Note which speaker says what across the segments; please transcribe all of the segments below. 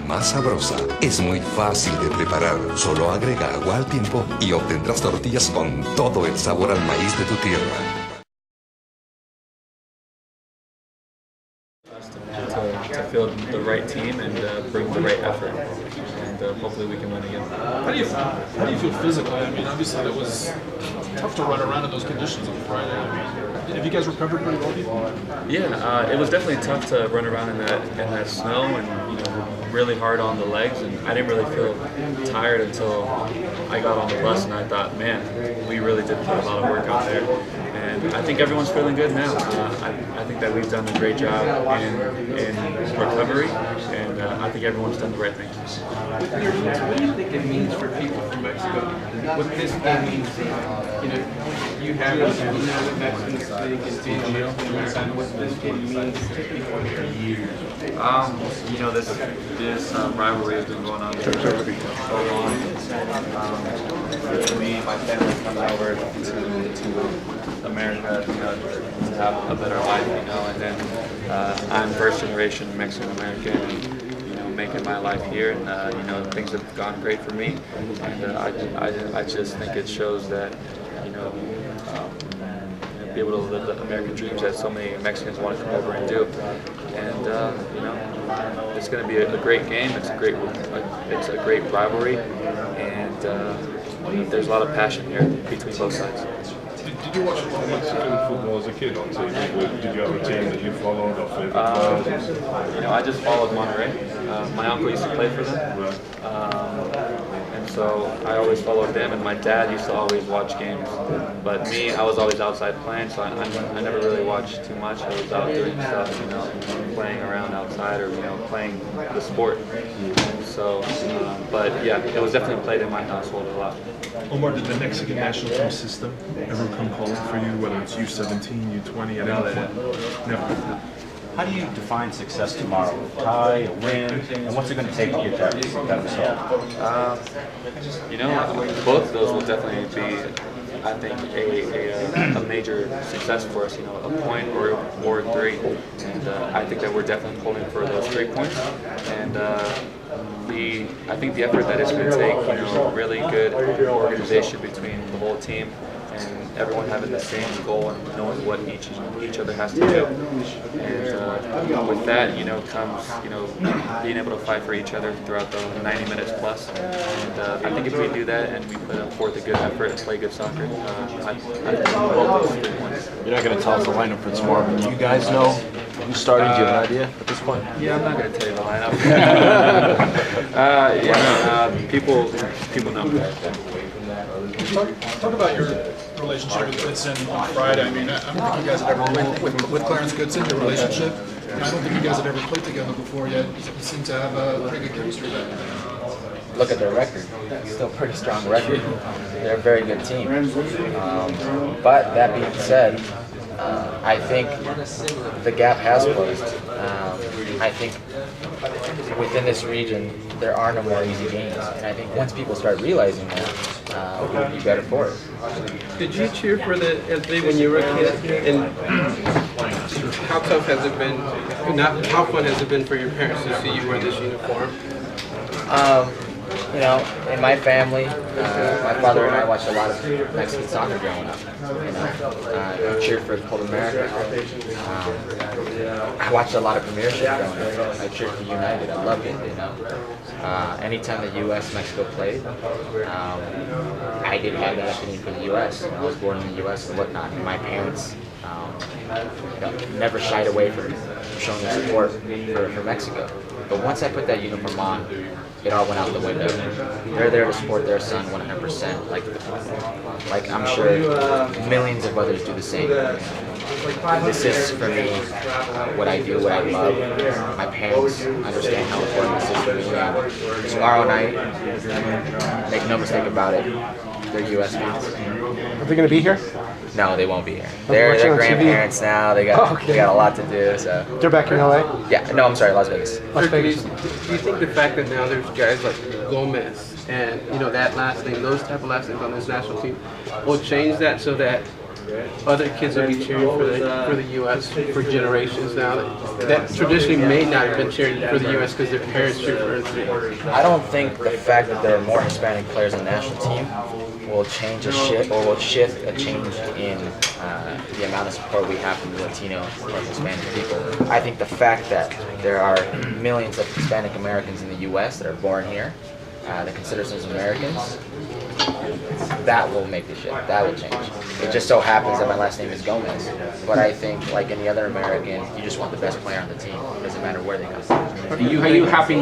Speaker 1: Más sabrosa, es muy fácil de preparar. Solo agrega agua al tiempo y obtendrás tortillas con todo el sabor al maíz de tu tierra.
Speaker 2: To field the right team and bring the right effort, and hopefully we can win again.
Speaker 3: How do you feel physically? I mean, obviously it was tough to run around in those conditions on Friday. I mean, have you guys recovered pretty well?
Speaker 2: Yeah, it was definitely tough to run around in that snow and really hard on the legs, and I didn't really feel tired until I got on the bus, and I thought, man, we really did put a lot of work out there. And I think everyone's feeling good now. I think that we've done a great job in recovery, and I think everyone's done the right things.
Speaker 4: What do you think it means for people from Mexico? What this game means for you have the Mexicans speak and TGO. What this game means to people for years.
Speaker 2: This rivalry has been going on for so long. Me and my family coming over to America, to have a better life, and then I'm first generation Mexican American, and making my life here, and things have gone great for me, and I just think it shows that be able to live the American dreams that so many Mexicans want to come over and do, and it's going to be a great game. It's a great rivalry, and there's a lot of passion here between both sides.
Speaker 3: Did you watch a lot of Mexican football as a kid on TV? Did you have a team that you followed or favorite players?
Speaker 2: I just followed Monterrey. My uncle used to play for them, and so I always followed them. And my dad used to always watch games, but me, I was always outside playing, so I never really watched too much. I was out doing stuff, playing around outside or playing the sport. So, but yeah, it was definitely played in my household a lot.
Speaker 3: Omar, did the Mexican national team system ever come calling for you, whether it's U17, U20, at any point? No.
Speaker 5: How do you define success tomorrow? A tie, a win, and what's it going to take to get that result?
Speaker 2: Both of those will definitely be, I think, a major success for us. A point or three, and I think that we're definitely pulling for those 3 points. And I think the effort that it's going to take, really good organization between the whole team, and everyone having the same goal and knowing what each other has to do. And with that, comes being able to fight for each other throughout the 90 minutes plus. And I think if we do that and we put forth a good effort and play good soccer, I think we'll those 3 points.
Speaker 6: You're not going to tell us the lineup for tomorrow, but do you guys know who's starting? Do you have an idea at this point?
Speaker 2: Yeah, I'm not going to tell you the lineup. People know.
Speaker 3: Talk about your relationship with Goodson on Friday. I mean, I don't think you guys had ever with Clarence Goodson, your relationship. I don't think you guys had ever played together before yet. You seem to have a pretty good chemistry there.
Speaker 7: Look at their record. Still a pretty strong record. They're a very good team. But that being said, I think the gap has closed. I think within this region, there are no more easy games. And I think once people start realizing that, we'll be better for it.
Speaker 4: Did you cheer for the SB when you were a kid? And how tough has it been? How fun has it been for your parents to see you wear this uniform?
Speaker 7: In my family, my father and I watched a lot of Mexican soccer growing up. I cheered for Club America. I watched a lot of Premiership growing up. I cheered for United. I loved it. Anytime the U.S.-Mexico played, I did have that affinity for the U.S. I was born in the U.S. and whatnot. And my parents never shied away from showing their support for Mexico. But once I put that uniform on, it all went out the window. They're there to support their son 100%, like I'm sure millions of others do the same. This is, for me, what I do, what I love. My parents understand how important this is for me. And tomorrow night, make no mistake about it, they're U.S. fans.
Speaker 6: Are they going to be here?
Speaker 7: No, they won't be here. They're grandparents now. They got a lot to do. So
Speaker 6: they're back in LA?
Speaker 7: Yeah. No, I'm sorry, Las Vegas.
Speaker 4: Las Vegas. Do you think the fact that now there's guys like Gomez and that last name, those type of last names on this national team, will change that so that other kids will be cheering for the U.S. for generations now that traditionally may not have been cheering for the U.S. because their parents cheered for it.
Speaker 7: I don't think the fact that there are more Hispanic players on the national team will change will shift a change in the amount of support we have from the Latino or Hispanic people. I think the fact that there are millions of Hispanic Americans in the U.S. that are born here, that consider themselves Americans, that will make the shift. That will change. It just so happens that my last name is Gomez, but I think like any other American, you just want the best player on the team. It doesn't matter where they come from.
Speaker 8: Are you happy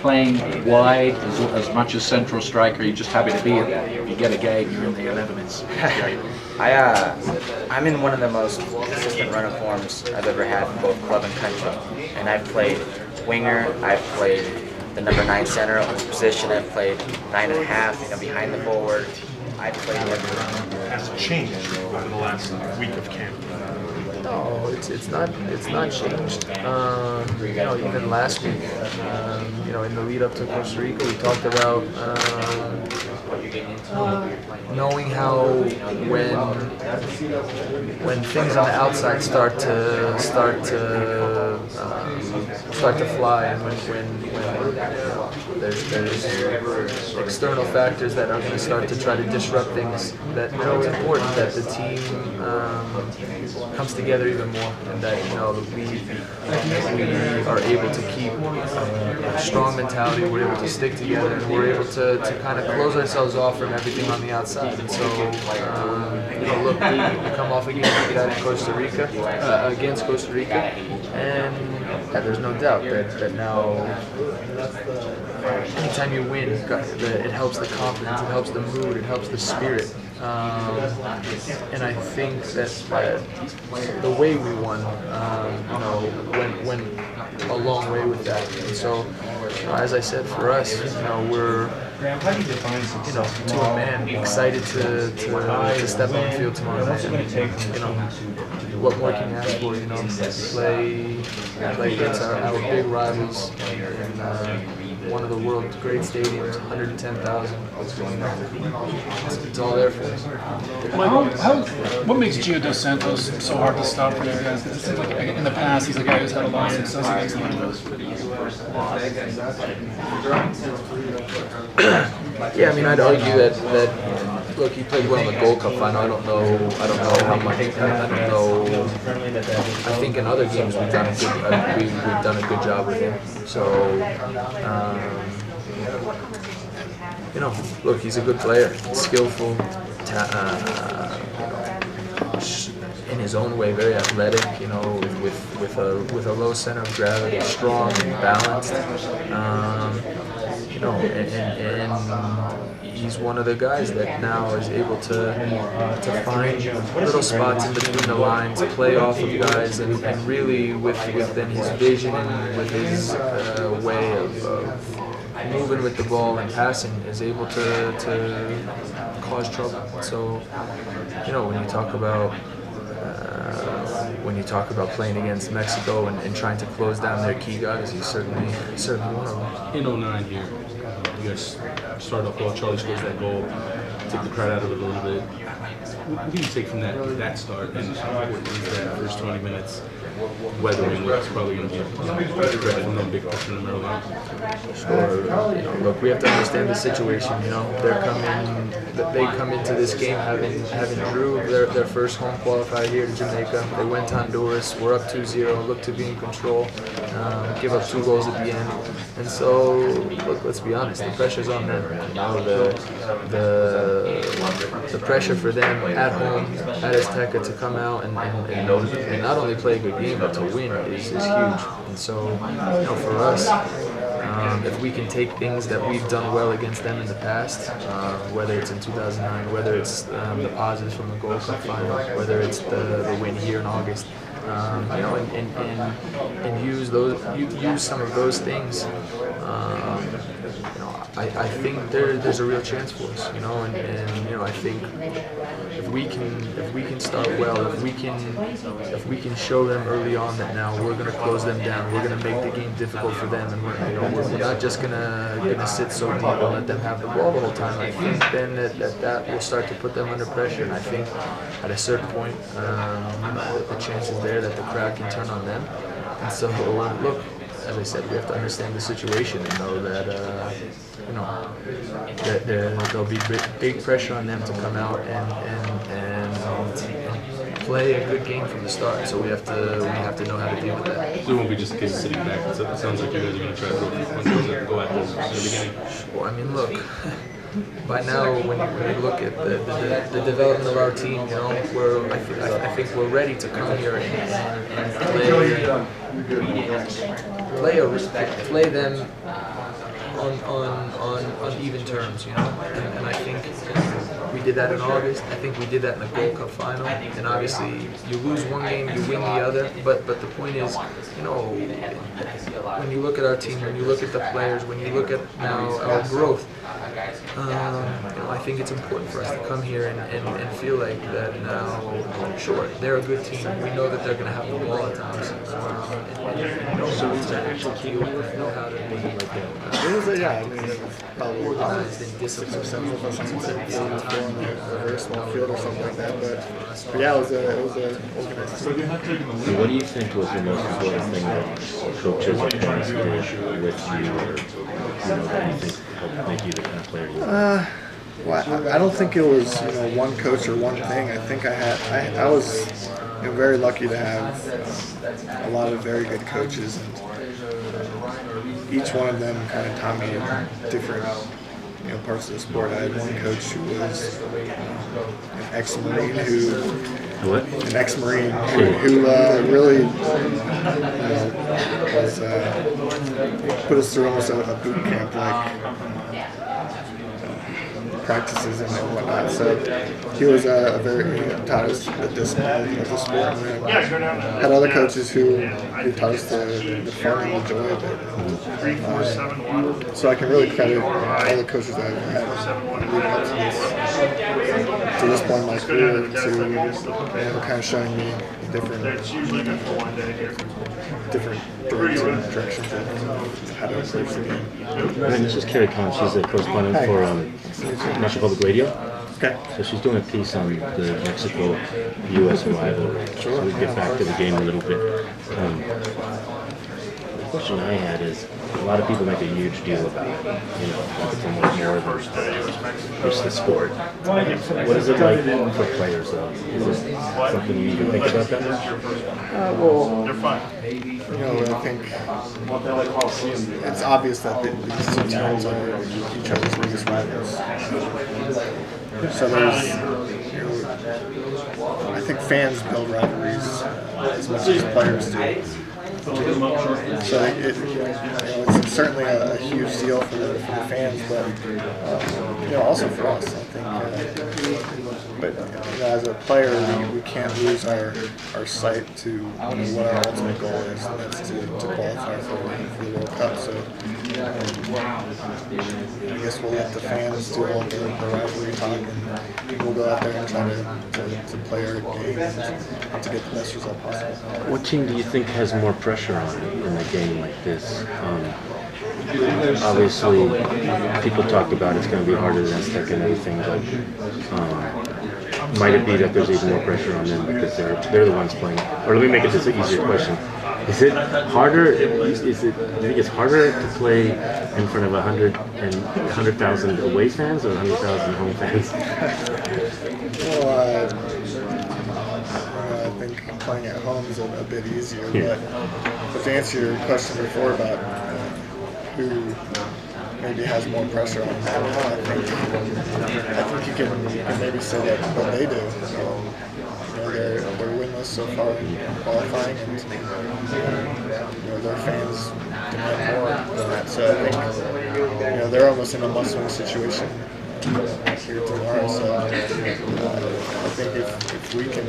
Speaker 8: playing wide as much as central striker? Are you just happy to be in there? If you get a game, you're in the 11. It's great.
Speaker 7: I'm in one of the most consistent run of forms I've ever had in both club and country. And I've played winger, I've played the number 9 center position, I've played 9.5, behind the forward. I've played everywhere.
Speaker 9: Has it changed over the last week of camp?
Speaker 6: No, it's not changed. Even last week, in the lead up to Costa Rica, we talked about knowing how when things on the outside start to fly, and when there's external factors that are going to start to try to disrupt things, that it's important that the team comes together even more, and that we are able to keep a strong mentality. We're able to stick together, and we're able to kind of close ourselves off from everything on the outside. And so, look, we come off a game like that in Costa Rica, against Costa Rica, and there's no doubt that now, anytime you win, it helps the confidence, it helps the mood, it helps the spirit. And I think that the way we won, went a long way with that. And so, as I said, for us, we're, to a man, excited to step on the field tomorrow night. What more can you ask for? Play against our big rivals in one of the world's great stadiums, 110,000. It's all there for us.
Speaker 3: What makes Gio dos Santos so hard to stop for you guys? Because it seems like in the past he's a guy who's had a lot of success against the Latinos.
Speaker 6: Yeah, I'd argue that look, he played well in the Gold Cup final. I don't know how much. I don't know. I think in other games we've done a good job with him. So, look, he's a good player, skillful, in his own way, very athletic. With a low center of gravity, strong and balanced. And he's one of the guys that now is able to find little spots in between the lines, play off of guys, and really within his vision and with his way of moving with the ball and passing, is able to cause trouble. So, when you talk about playing against Mexico and trying to close down their key guys, he's certainly one of them.
Speaker 9: In 09 here, you guys started off well. Charlie scores that goal, take the crowd out of it a little bit. What do you take from that start, and how important is that first 20 minutes weathering what's probably going to be a threat from them big picture in Maryland?
Speaker 6: Sure. Look, we have to understand the situation. They come into this game having drew their first home qualifier here to Jamaica. They went to Honduras. We're up 2-0. Look to be in control. Give up 2 goals at the end. And so, look, let's be honest. The pressure's on them. The pressure for them at home at Azteca to come out and not only play a good game but to win is huge. And so, for us, if we can take things that we've done well against them in the past, whether it's in 2009, whether it's the positives from the Gold Cup final, whether it's the win here in August, and use some of those things I think there's a real chance for us, and I think if we can start well, if we can show them early on that now we're going to close them down, we're going to make the game difficult for them, and we're not just gonna sit so deep and let them have the ball the whole time. I think then that will start to put them under pressure, and I think at a certain point, the chance is there that the crowd can turn on them. And so, look, as I said, we have to understand the situation and know that that there'll be big pressure on them to come out and play a good game from the start. So we have to know how to deal with that.
Speaker 9: So it won't be just a case of sitting back. It sounds like you guys are going to try to throw punches and go at this in the beginning.
Speaker 6: Well, I mean, look. By now, when you look at the development of our team, I think we're ready to come here and play them on even terms, and I think we did that in August. I think we did that in the Gold Cup final, and obviously you lose one game, you win the other. But the point is, when you look at our team, when you look at the players, when you look at now our growth, I think it's important for us to come here and feel like that now. Sure, they're a good team. We know that they're going to have the ball at times. So it's actually key. We know how to be organized and disciplined.
Speaker 10: A very small field or something like that, but yeah, it was a organized team.
Speaker 5: What do you think was the most important thing that coaches and parents did with you, or that you think helped make you the kind of player you are?
Speaker 10: Well, I don't think it was one coach or one thing. I think I was very lucky to have a lot of very good coaches, and each one of them kind of taught me different parts of the sport. I had one coach who was an ex-Marine who really was put us through almost a boot camp practices and whatnot. So he was taught us the discipline of the sport. And then had other coaches who taught us the fun and the joy of it. So I can really credit all the coaches that I've had leading up to this point in my career to kind of showing me different directions of how to approach the game.
Speaker 5: And this is Carrie Kahn. She's a correspondent for National Public Radio.
Speaker 10: Okay.
Speaker 5: So she's doing a piece on the Mexico-U.S. rivalry. So we get back to the game a little bit. The question I had is, a lot of people make a huge deal about, it's almost more than just the sport. What is it like for players, though? Is it something you even think about that much?
Speaker 10: I think it's obvious that these two teams are each other's biggest rivals. So there's, I think fans build rivalries as much as players do. So it's certainly a huge deal for the fans, but also for us, I think. But as a player, we can't lose our sight to what our ultimate goal is, and that's to qualify for the World Cup. So I guess we'll let the fans do all the rivalry talk, and we'll go out there and try to play our game and to get the best result possible.
Speaker 5: What team do you think has more pressure on it in a game like this? Obviously, people talk about it's going to be harder than Aztec and everything, but might it be that there's even more pressure on them because they're the ones playing? Or let me make it this an easier question. Is it harder? Do you think it's harder to play in front of 100,000 away fans or 100,000 home fans?
Speaker 10: Well, I think playing at home is a bit easier.
Speaker 5: Yeah.
Speaker 10: But to answer your question before about who maybe has more pressure on them, I think you can maybe say that they do. They're winless so far in qualifying, and their fans demand more than that. So I think they're almost in a must-win situation here tomorrow. So I think if we can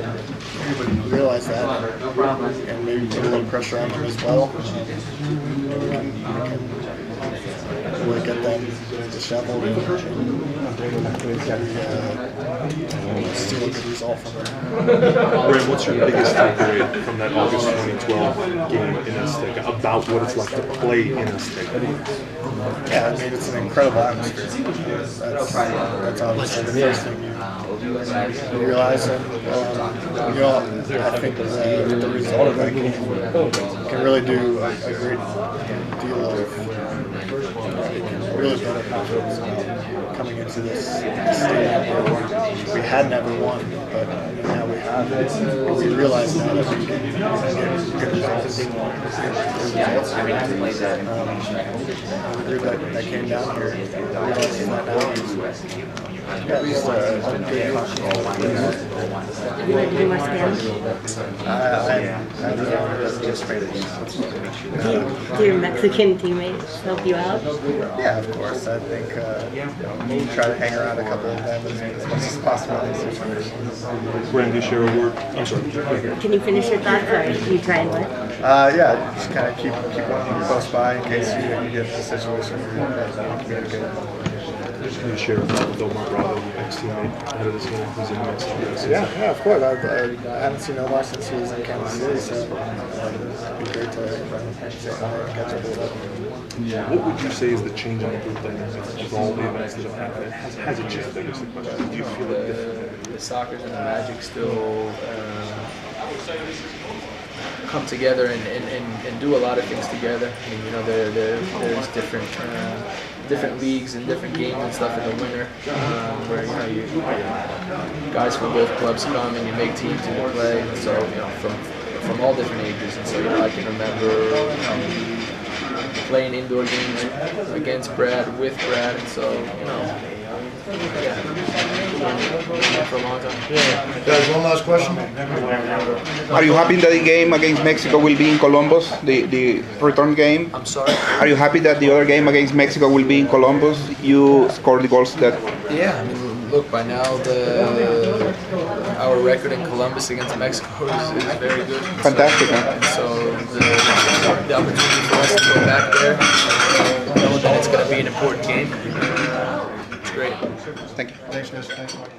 Speaker 10: realize that and maybe put a little pressure on them as well, we can really get them disheveled and steal a good result from them.
Speaker 11: Brad, what's your biggest takeaway from that August 2012 game in Azteca about what it's like to play in Azteca?
Speaker 10: Yeah, I mean, it's an incredible atmosphere. That's obviously the first thing you realize. And, I think the result of that game can really do a great deal of really better confidence coming into this stadium where we had never won, but now we have. We realize now that we can get good results. The group that came down here realizing that now. Yeah, just a good confidence.
Speaker 12: You want to do more scans?
Speaker 10: I'm just ready.
Speaker 12: Do your Mexican teammates help you out?
Speaker 10: Yeah, of course. I think try to hang around a couple of them as much as possible.
Speaker 11: Brandon, you share a word? I'm sorry.
Speaker 12: Can you finish your thoughts, or can you try and what?
Speaker 10: Yeah, just kind of keep one close by in case you get the situation where you communicate.
Speaker 11: Can you share a thought with Omar Bravo, your ex-teammate, ahead of this game? Who's in Mexico?
Speaker 10: Yeah, of course. I haven't seen Omar since he was in Kansas City, so it'd be great to say hi and catch up with him.
Speaker 11: Yeah. What would you say is the change in the group dynamics with all the events that have happened? Has it changed? I guess the question is, do you feel it differently?
Speaker 6: The Sockers and the Magic still come together and do a lot of things together. I mean, you know, there's different leagues and different games and stuff in the winter where you guys from both clubs come and you make teams and you play. And so from all different ages. And so I can remember playing indoor games against Brad, with Brad, and so for a long time.
Speaker 10: Guys, one last question.
Speaker 13: Are you happy that the game against Mexico will be in Columbus, the return game?
Speaker 6: I'm sorry?
Speaker 13: Are you happy that the other game against Mexico will be in Columbus? You scored the goals that...
Speaker 6: Yeah, I mean, look, by now our record in Columbus against Mexico is very good.
Speaker 13: Fantastic,
Speaker 6: And so the opportunity for us to go back there, know that it's going to be an important game, it's great.
Speaker 13: Thank you.
Speaker 10: Thanks, guys. Thanks, Mike.